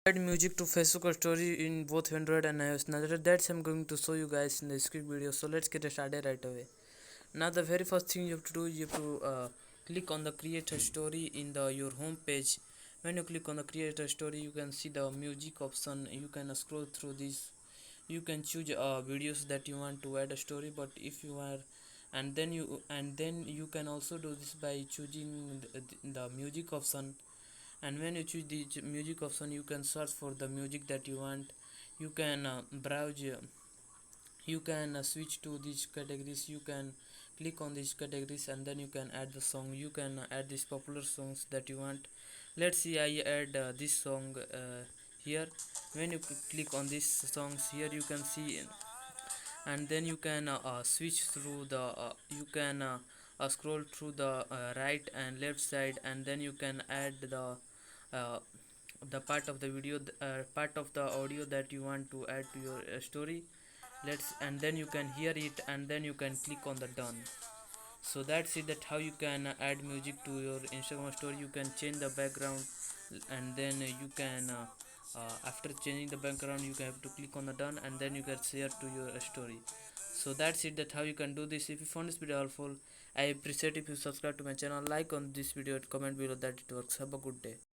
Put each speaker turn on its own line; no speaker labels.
Add music to Facebook story in both Android and iOS. Now that's I'm going to show you guys in this quick video. So let's get started right away. Now the very first thing you have to do, you have to click on the create a story in the your home page. When you click on the create a story, you can see the music option. You can scroll through this. You can choose videos that you want to add a story, but if you are and then you can also do this by choosing the music option. And when you choose the music option, you can search for the music that you want. You can browse, you can switch to these categories. You can click on these categories and then you can add the song. You can add these popular songs that you want. Let's see, I add this song here. When you click on these songs here, you can see, and then you can switch through the scroll through the right and left side, and then you can add uh, the part of the video, part of the audio that you want to add to your story. Let's And then you can hear it, and then you can click on the done. So that's it, that how you can add music to your Instagram story. You can change the background, and then you can after changing the background, you can have to click on the done, and then you can share to your story. So that's it, that how you can do this. If you found this video helpful, I appreciate if you subscribe to my channel, like on this video, comment below that it works. Have a good day.